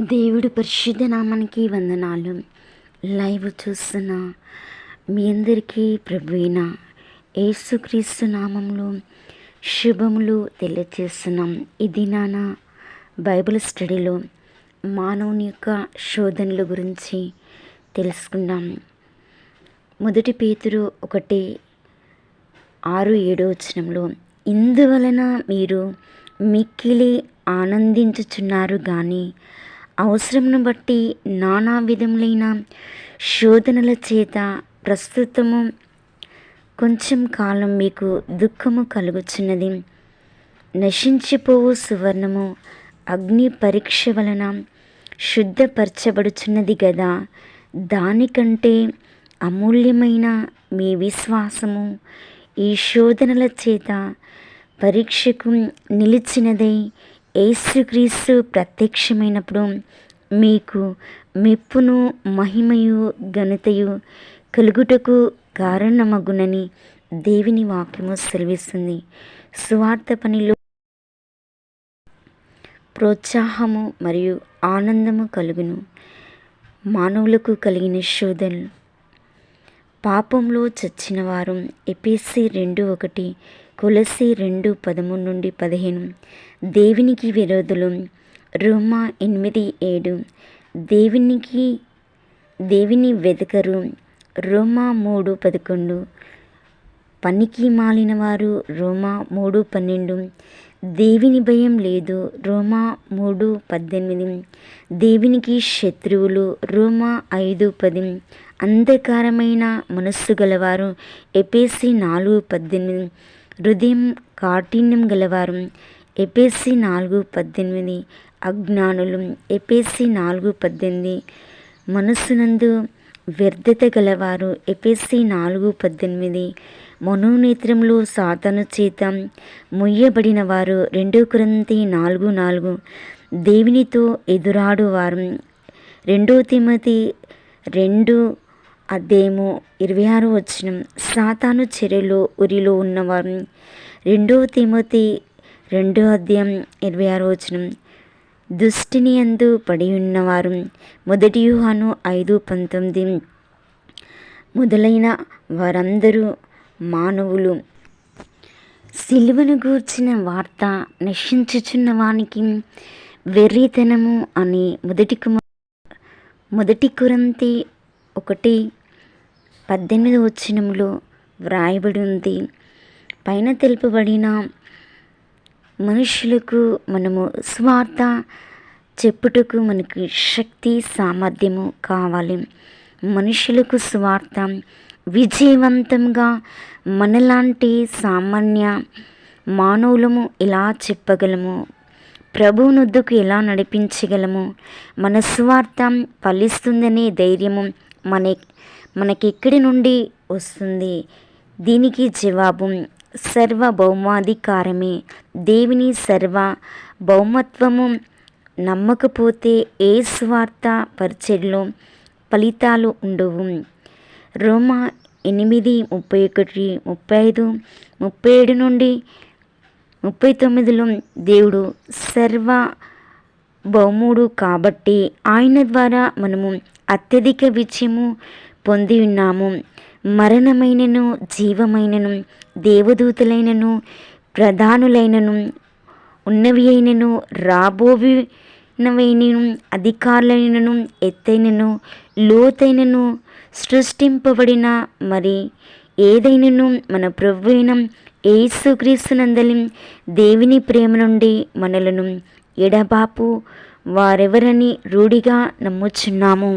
దేవుడు పరిశుద్ధ నామానికి వందనాలు. లైవ్ చూస్తున్న మీ అందరికీ ప్రభువైన యేసుక్రీస్తు నామంలో శుభములు తెలియజేస్తున్నాం. ఈ దినాన బైబిల్ స్టడీలో మానవుని యొక్క శోధనల గురించి తెలుసుకుందాం. మొదటి పేతురు 1:6-7 ఇందువలన మీరు మిక్కిలి ఆనందించుచున్నారు కానీ అవసరమును బట్టి నానా విధములైన శోధనల చేత ప్రస్తుతము కొంచెం కాలం మీకు దుఃఖము కలుగుచున్నది. నశించిపోవు సువర్ణము అగ్ని పరీక్ష వలన శుద్ధపరచబడుచున్నది గదా, దానికంటే అమూల్యమైన మీ విశ్వాసము ఈ శోధనల చేత పరీక్షకు నిలిచినదై యేసుక్రీస్తు ప్రత్యక్షమైనప్పుడు మీకు మెప్పును మహిమయు ఘనతయు కలుగుటకు కారణమగునని దేవుని వాక్యము సెలవిస్తుంది. సువార్త పనిలో ప్రోత్సాహము మరియు ఆనందము కలుగును. మానవులకు కలిగిన శోధనలు. పాపంలో చచ్చిన వారు ఎఫెసీ 2:1, కొలస్సీ 2:13-15, దేవునికి విరోధులు రోమా 8:7, దేవుని వెదకరు రోమా 3:11, పనికి మాలిన వారు రోమా 3:12, దేవుని భయం లేదు రోమా 3:18, దేవునికి శత్రువులు రోమా 5:10, అంధకారమైన మనస్సు గలవారు ఎఫెసీ 4:18, హృదయం కాఠిన్యం గలవారు ఎఫెసీ 4:18, అజ్ఞానులు ఎఫెసీ 4:18, మనస్సునందు వ్యర్థత గలవారు ఎఫెసీ 4:18, మనోనేత్రములు సాతాను చేత మొయ్యబడిన వారు 2 కొరింథీ 4:4, దేవునితో ఎదురాడువారు 2 తిమోతి 2:26, సాతాను చెరలో ఉరిలో ఉన్నవారు 2 తిమోతి 2:26, దుష్టుని యందు పడి ఉన్నవారు 1 యోహాను 5:19, మొదలైన వారందరూ మానవులు. సిలువను గూర్చిన వార్త నశించుచున్న వానికి వెర్రితనము అని 1 కొరింథీ 1:18 వ్రాయబడి ఉంది. పైన తెలుపబడిన మనుషులకు మనము స్వార్థ చెప్పుటకు మనకు శక్తి సామర్థ్యము కావాలి. మనుషులకు స్వార్థ విజయవంతంగా మనలాంటి సామాన్య మానవులము ఎలా చెప్పగలము, ప్రభువునొద్దకు ఎలా నడిపించగలము, మన స్వార్థ ఫలిస్తుందనే ధైర్యము మనకెక్కడి నుండి వస్తుంది? దీనికి జవాబు సర్వభౌమాధికారమే. దేవుని సర్వభౌమత్వము నమ్మకపోతే ఏ స్వార్థ పరిచర్యలో ఫలితాలు ఉండవు. రోమా 8:31, 35, 37-39 దేవుడు సర్వభౌముడు కాబట్టి ఆయన ద్వారా మనము అత్యధిక విజయము పొంది ఉన్నాము. మరణమైనను జీవమైనను దేవదూతలైనను ప్రధానులైనను ఉన్నవి అయినను రాబోవినవైనను అధికారులైనను ఎత్తైనను లోతైనను సృష్టింపబడిన మరి ఏదైనను మన ప్రభువైన యేసుక్రీస్తునందలి దేవుని ప్రేమ నుండి మనలను ఎడబాపు వారెవరని రూఢిగా నమ్ముచున్నాము.